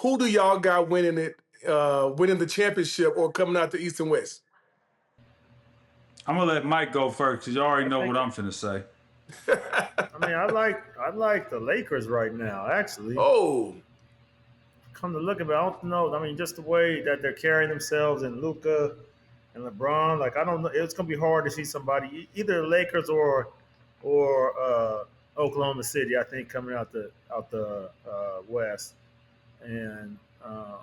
Who do y'all got winning winning the championship or coming out the East and West? I'm gonna let Mike go first because you already I know think what I'm finna say. I like the Lakers right now. Actually, Oh, come to look at it, I don't know. I mean, just the way that they're carrying themselves and Luca and LeBron. Like I don't know. It's gonna be hard to see somebody either the Lakers or Oklahoma City. I think coming out the West, and I'm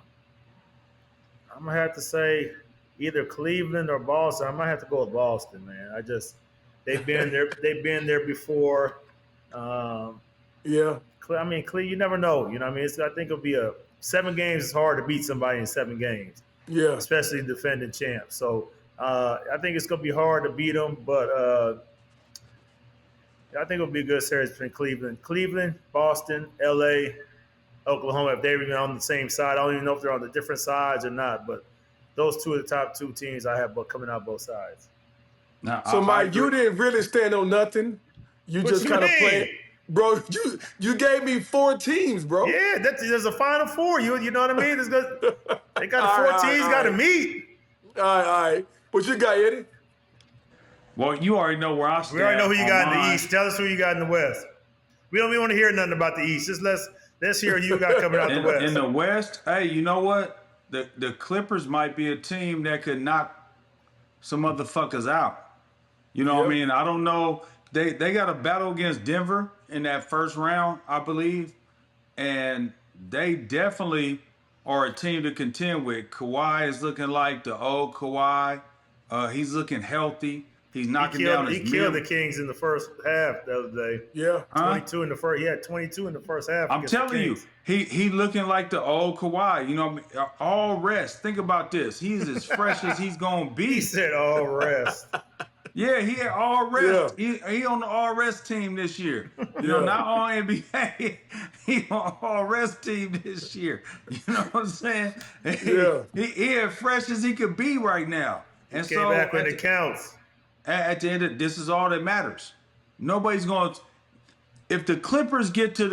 gonna have to say either Cleveland or Boston. I might have to go with Boston, man. They've been there. They've been there before. Um, yeah, I mean, you never know. You know, what I mean, I think it'll be 7 games. Is hard to beat somebody in 7 games, yeah. especially defending champs. So I think it's gonna be hard to beat them, but I think it'll be a good series between Cleveland, Boston, LA, Oklahoma. If they're even on the same side, I don't even know if they're on the different sides or not. But those two are the top 2 teams I have coming out both sides. Now, So, I Mike, you agree. didn't really stand on nothing. You What just you kind of mean? played, bro. You gave me 4 teams, bro. Yeah, there's a Final Four. You know what I mean? They got All the right, 4 teams all got to right, meet. all right. What you got, Eddie? Well, you already know where I stand. We already know who you on got in the mine. East. Tell us who you got in the West. We don't even want to hear nothing about the East. Just let's hear who you got coming out the West. In the West, hey, you know what? The Clippers might be a team that could knock some motherfuckers out. You know what I Yep. mean? I don't know. They got a battle against Denver in that first round, I believe. And they definitely are a team to contend with. Kawhi is looking like the old Kawhi. He's looking healthy. He's knocking down his He killed the mid. Kings in the first half the other day. Yeah. 22 in the first. He had 22 in the first half. I'm against the telling you, Kings. he looking like the old Kawhi. You know what I mean? All rest. Think about this. He's as fresh as he's gonna be. He said all rest. Yeah, he had all rest. He on the all rest team this year. You know, Yeah. not on NBA. He on all rest team this year. You know what I'm saying? Yeah. He as fresh as he could be right now. And Came so back when it counts. at the end of this is all that matters. Nobody's going to, if the Clippers get to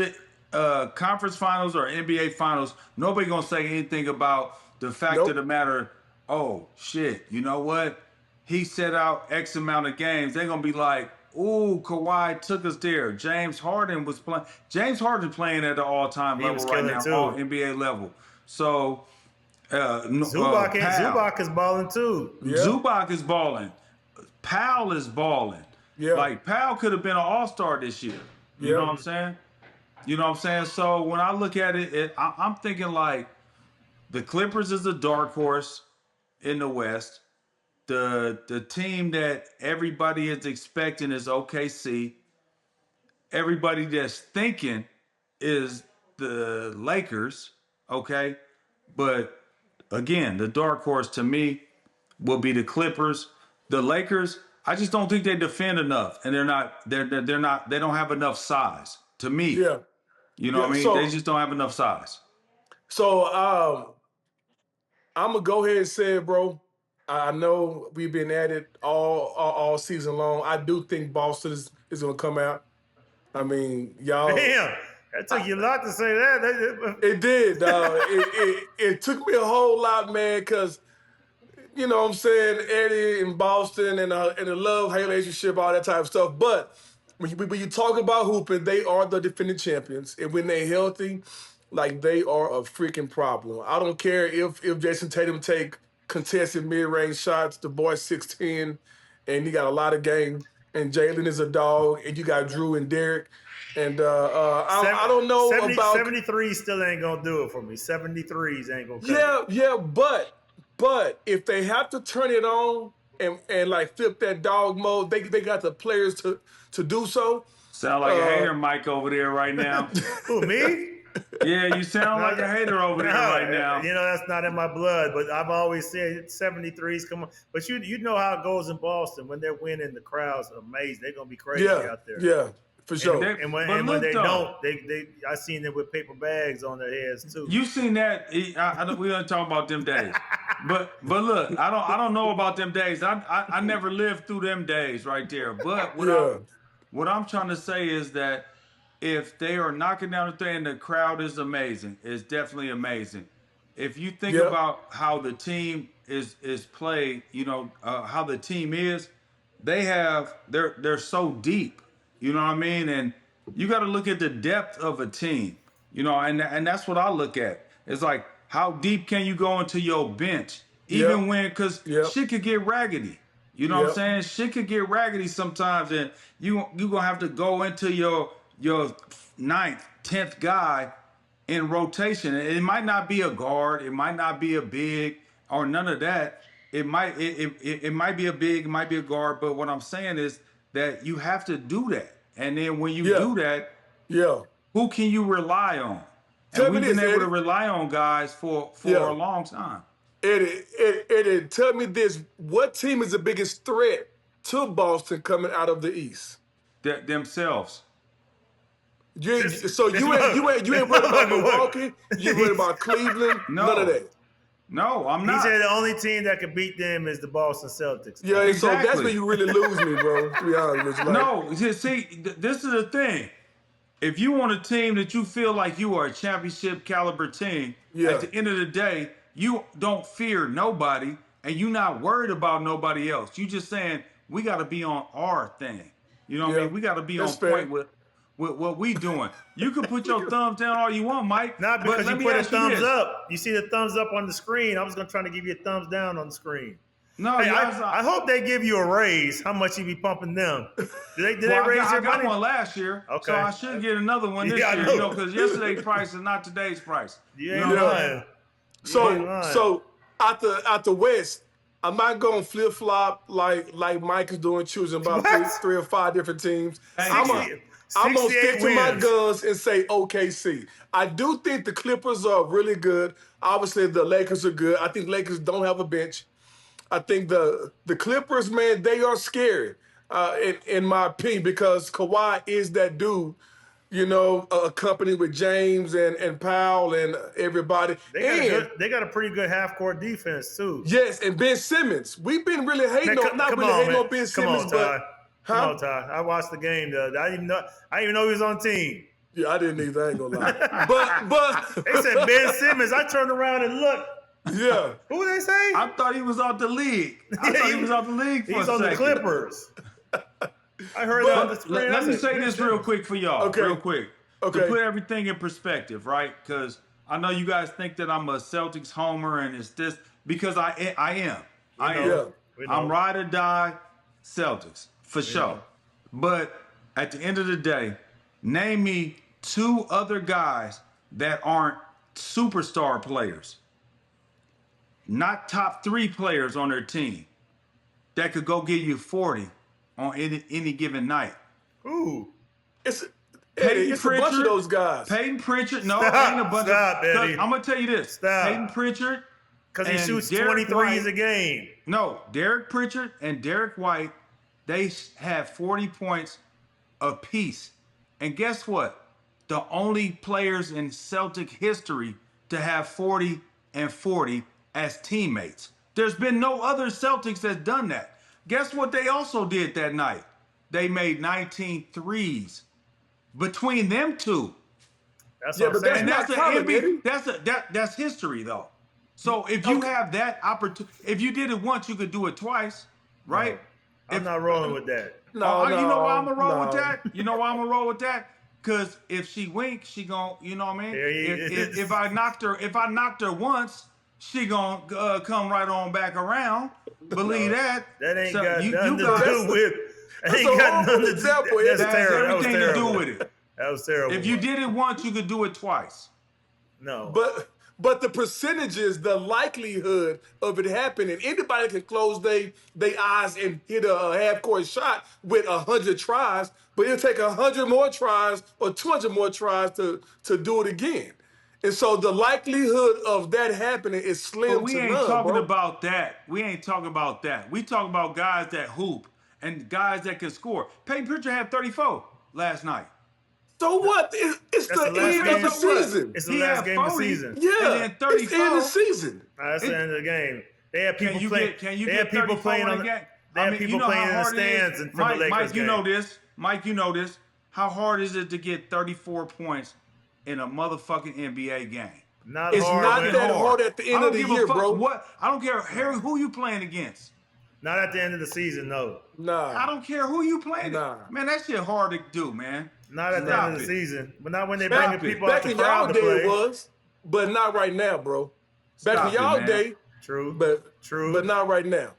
the conference finals or NBA finals, nobody going to say anything about the fact Nope. of the matter, oh, shit, you know what? He set out X amount of games. They're going to be like, ooh, Kawhi took us there. James Harden was playing. James Harden's playing at the all-time He level was right killing now, too. all NBA level. So, Zubac is balling too. Yeah. Zubac is balling. Powell is balling. Yeah. Like Powell could have been an all-star this year. You Yeah. know what I'm saying? You know what I'm saying? So when I look at it, I'm thinking like the Clippers is a dark horse in the West. The team that everybody is expecting is OKC. Everybody that's thinking is the Lakers, okay? But again, the dark horse to me will be the Clippers. The Lakers, I just don't think they defend enough, and they don't have enough size to me. Yeah. You know what I mean? So- They just don't have enough size. So I'm gonna go ahead and say it, bro. I know we've been at it all season long. I do think Boston is gonna come out. I mean, y'all. Damn, that took you a lot to say that. It did. It took me a whole lot, man, because you know what I'm saying, Eddie in Boston and the love-hate relationship, all that type of stuff. But when you talk about hooping, they are the defending champions. And when they're healthy, like they are a freaking problem. I don't care if Jason Tatum take contested mid-range shots, the boy's 6'10", and he got a lot of game. And Jalen is a dog, and you got Drew and Derek. And I don't know 73 still ain't gonna do it for me. 73s ain't gonna cut it. Yeah, but if they have to turn it on and like flip that dog mode, they got the players to do so. Sound like a hater, Mike, over there right now. Who, me? Yeah, you sound like a hater over there right now. You know, that's not in my blood, but I've always said 73s come on. But you know how it goes in Boston. When they're winning, the crowd's amazed. They're going to be crazy out there. Yeah, for sure. And when they don't, I seen them with paper bags on their heads too. You seen that? We don't talk about them days, but look, I don't know about them days. I never lived through them days right there. But what I'm trying to say is that if they are knocking down the thing and the crowd is amazing, it's definitely amazing. If you think Yep. about how the team is played, how the team is, they're so deep. You know what I mean? And you got to look at the depth of a team. And that's what I look at. It's like, how deep can you go into your bench, even Yep. because Yep. shit could get raggedy. You know what I'm saying? Shit could get raggedy sometimes, and you gonna have to go into your ninth, 10th guy in rotation. It might not be a guard, it might not be a big or none of that. It might be a big, it might be a guard, but what I'm saying is that you have to do that. And then when you do that, who can you rely on? And we've been able to rely on guys for a long time. Eddie, tell me this: what team is the biggest threat to Boston coming out of the East? Themselves. You ain't worried about Milwaukee. You ain't worried about Cleveland. No. None of that. No, I'm not. He said the only team that can beat them is the Boston Celtics. Yeah, Exactly. So that's where you really lose me, bro. To be honest with you. No, see, this is the thing. If you want a team that you feel like you are a championship caliber team, at the end of the day, you don't fear nobody and you're not worried about nobody else. You just saying, we got to be on our thing. You know what I mean? We got to be on point with what we doing. You can put your thumbs down all you want, Mike. Not because you put a thumbs up. You see the thumbs up on the screen. I was going to try to give you a thumbs down on the screen. No, hey, I hope they give you a raise. How much you be pumping them? Did they raise your money? I got one last year, so I should get another one this year. Because yesterday's price is not today's price. So out the West, I'm not going to flip flop like Mike is doing, choosing about three or five different teams. I'm going to stick to my guns and say OKC. I do think the Clippers are really good. Obviously, the Lakers are good. I think Lakers don't have a bench. I think the Clippers, man, they are scary, in my opinion, because Kawhi is that dude, accompanied with James and Powell and everybody. They got a pretty good half-court defense, too. Yes, and Ben Simmons. We've been really hating on Ben Simmons. Come on, Ty. I watched the game the other day. I didn't even know he was on the team. Yeah, I didn't either. I ain't gonna lie. but they said Ben Simmons. I turned around and looked. Yeah. Who did they say? I thought he was out the league. I thought he was out the league for a second. He's on the Clippers. I heard that on the screen. Let me say this real quick for y'all. Okay. Real quick. Okay. To put everything in perspective, right? Because I know you guys think that I'm a Celtics homer and it's this, because I am. I'm ride or die Celtics, for sure. But at the end of the day, name me two other guys that aren't superstar players, not top 3 players on their team, that could go give you 40 on any given night. Ooh. It's a bunch of those guys. Peyton Pritchard. No, ain't a bunch of. Eddie. I'm going to tell you this. Peyton Pritchard. Because he shoots 23s a game. No, Derek Pritchard and Derek White, they have 40 points apiece. And guess what? The only players in Celtic history to have 40 and 40 as teammates. There's been no other Celtics that's done that. Guess what they also did that night? They made 19 threes between them two. That's what I'm saying. That's history, though. So if you have that opportunity, if you did it once, you could do it twice, right? No, I'm not rolling with that. You know why I'm gonna roll with that? You know why I'm gonna roll with that? Because if she winks, she gon', you know what I mean? If I knocked her once, she gonna come right on back around. Believe that. That ain't so got nothing to do with. That ain't got nothing to do. That's everything to do with it. That was terrible. If you did it once, you could do it twice. No. But the percentages, the likelihood of it happening, anybody can close their eyes and hit a half-court shot with 100 tries, but it'll take 100 more tries or 200 more tries to do it again. And so the likelihood of that happening is slim to none. We ain't talking about that. We ain't talking about that. We talking about guys that hoop and guys that can score. Peyton Pritchard had 34 last night. So what? It's the end of the season. It's the last game of the season. Yeah, it's the end of the season. That's the end of the game. They have people playing. They have people playing on the game. They have people playing in the stands and from the Lakers Mike, you know this. Mike, you know this. How hard is it to get 34 points in a motherfucking NBA game? Not It's hard. not that hard at the I end of don't the give year, a fuck bro. what. I don't care who you playing against. Not at the end of the season, no. I Nah. don't care who you playing. Nah. Man, that shit hard to do, man. Not at the Stop end of the it. season. But not when they Stop bringing it. people out Back the in crowd y'all to day play. it was, but not right now, bro. Back Stop in it, y'all man. day, True. but True. but not right now.